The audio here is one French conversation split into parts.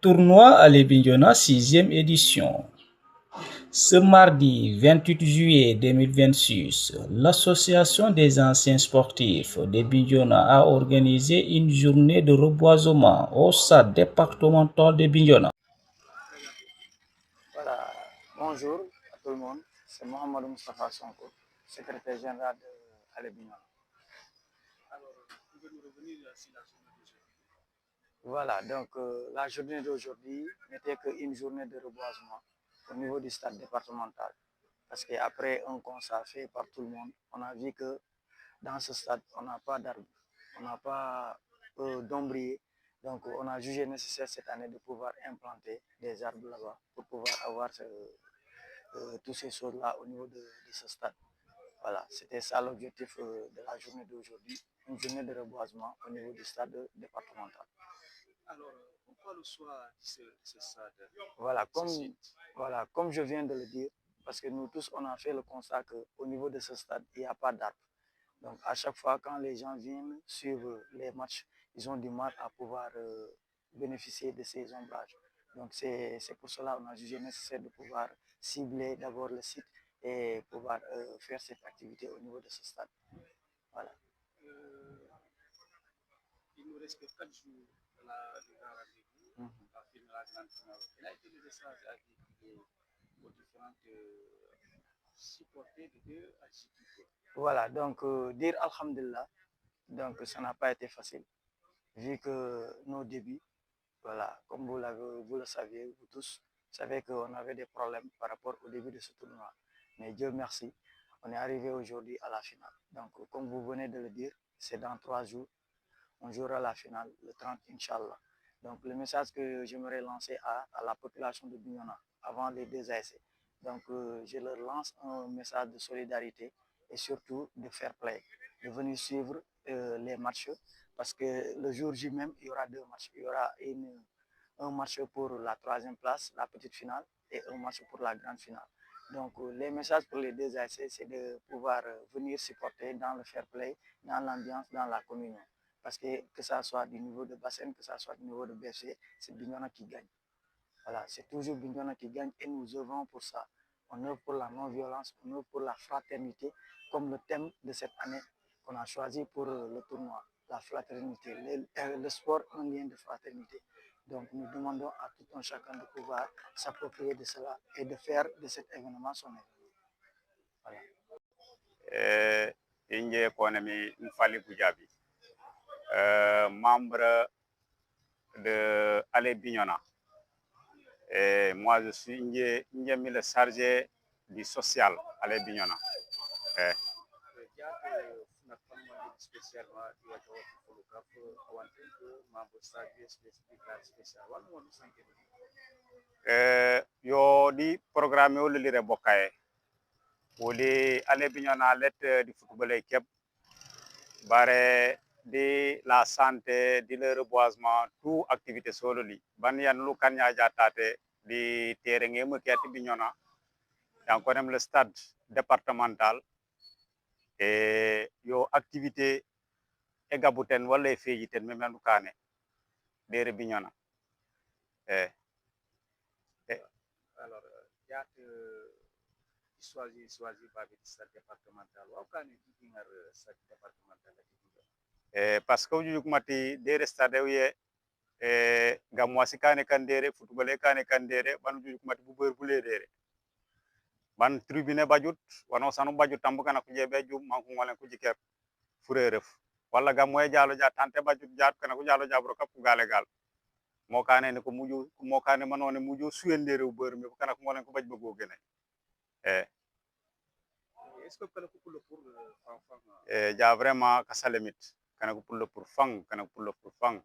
Tournoi Allez Bignona 6e édition. Ce mardi 28 juillet 2026, l'Association des anciens sportifs de Bignona a organisé une journée de reboisement au stade départemental de Bignona. Voilà, bonjour à tout le monde, c'est Mohamed Moustapha Sonko, secrétaire général de Allez Bignona. Alors, pouvez-vous revenir sur la journée d'aujourd'hui? Voilà, donc la journée d'aujourd'hui n'était qu'une journée de reboisement au niveau du stade départemental. Parce qu'après un constat fait par tout le monde, on a vu que dans ce stade, on n'a pas d'arbres, on n'a pas d'ombrier. Donc, on a jugé nécessaire cette année de pouvoir implanter des arbres là-bas pour pouvoir avoir toutes ces choses-là au niveau de ce stade. Voilà, c'était ça l'objectif de la journée d'aujourd'hui, une journée de reboisement au niveau du stade départemental. Alors, pourquoi le choix de ce stade? Voilà, comme je viens de le dire, parce que nous tous, on a fait le constat qu'au niveau de ce stade, il n'y a pas d'arbres. Donc, à chaque fois, quand les gens viennent suivre les matchs, ils ont du mal à pouvoir bénéficier de ces ombrages. Donc, c'est pour cela qu'on a jugé nécessaire de pouvoir cibler d'abord le site et pouvoir faire cette activité au niveau de ce stade. Voilà. Il nous reste que 4 jours de la rendez-vous, la grande finale. Il a été des échanges avec les différentes supporters de deux adjectifs. Voilà, donc dire Alhamdulillah, donc ça n'a pas été facile, vu que nos débuts, voilà, comme vous le saviez, vous tous, vous savez qu'on avait des problèmes par rapport au début de ce tournoi. Mais Dieu merci, on est arrivé aujourd'hui à la finale. Donc, comme vous venez de le dire, c'est dans 3 jours, on jouera la finale le 30, Inch'Allah. Donc, le message que j'aimerais lancer à la population de Bignona avant les deux ASC. Donc, je leur lance un message de solidarité et surtout de fair play, de venir suivre les matchs parce que le jour J même, il y aura 2 matchs. Il y aura un match pour la 3e place, la petite finale, et un match pour la grande finale. Donc, les messages pour les deux ASC, c'est de pouvoir venir supporter dans le fair play, dans l'ambiance, dans la communion. Parce que ça soit du niveau de bassin, que ça soit du niveau de BFC, c'est Bignona qui gagne. Voilà, c'est toujours Bignona qui gagne et nous œuvrons pour ça. On œuvre pour la non-violence, on œuvre pour la fraternité, comme le thème de cette année qu'on a choisi pour le tournoi, la fraternité, le sport, un lien de fraternité. Donc nous demandons à tout un chacun de pouvoir s'approprier de cela et de faire de cet événement son événement. Voilà. Inge Konami Nfali Boujabi, membre de Allez Bignona. Et moi, je suis le chargé du social à Allez Bignona. Yo di programme o lire bokaye woli Allez Bignona let di football équipe bare di la santé di le reboisement tout activité solo li ban yan lu kan ya jatate di terenge mo kati Bignona dan ko le stade départemental et yo activité e gabuten wala e fejiten memenu kane dere Bignona alors choisi babi stade départemental wa kane di ngar stade départemental parce que ujuk mati dere stade ye gamwasi kane kandere football kane kandere ban ujuk mati bu beur bule dere ban tribune bajut wano sanu bajut tambu kana kujebe jum manku ngolen kujiker fureref wala gamoy jalo ja tante bajut jaat kana ku jalo jabro kap gale gal mo kane ne ko muju mo kane manone muju suendere u beur mi kana ko ngolen ko baj bëggo gene est-ce que kana ko pour fang ja vraiment ka salemit kana ko pour fang kana ko pour fang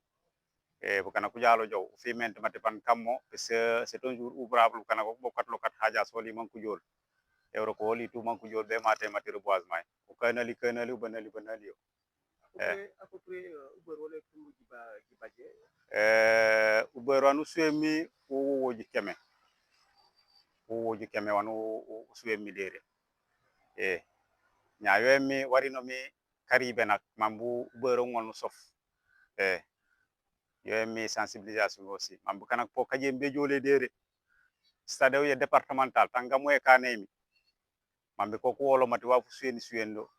kana ku jalo jow fi ment mate pan kammo c'est un jour ouvrable kana ko bokat lokat haja soli man ku jol euro ko li tu man ku jol be mate mate reboisement ko kanali banali yo à peu près uber wala pour di baje uber wanu suemi woji keme wanu suemi dere nyaayo mi warino mi karibe nak mambu uber ngonu sof yo mi sensibilisation aussi mambu kana po kaje be jole dere stade o ye départemental tangamo e kanemi mambe ko ko wolo mati wafu suendo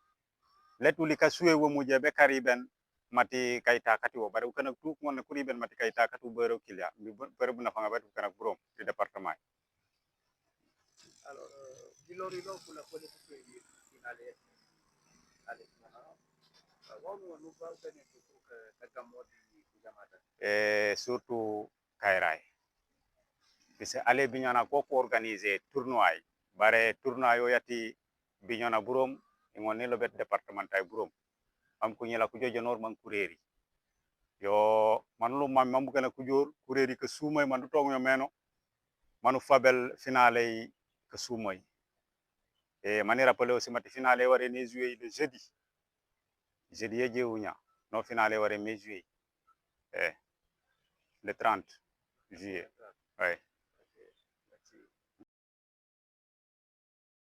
letuli ka suwe wo muje be kariben mati kayta kati wo bare kana tu ngone kuri ben mati kayta katu bero kilia mi bere buna fanga batu kana brom di département. Alors dilori lo kula ko ko finale ale wonu no ba bene ko ka gamodi jamata surtout kayray bise ale biñona ko ko organiser tournoi bare tournoi yo yati biñona burom ngoni lo bet départemental burom am ko ñela ko jojo nor man kureri yo man lu mam mam gëna ku jor kureri ke sumay man tok ño meno manu fabel finale ke sumay e mani rappelé aussi mati finale ware ne jouer le jeudi ye jewuña no finale ware mai juillet le 30 juillet ouais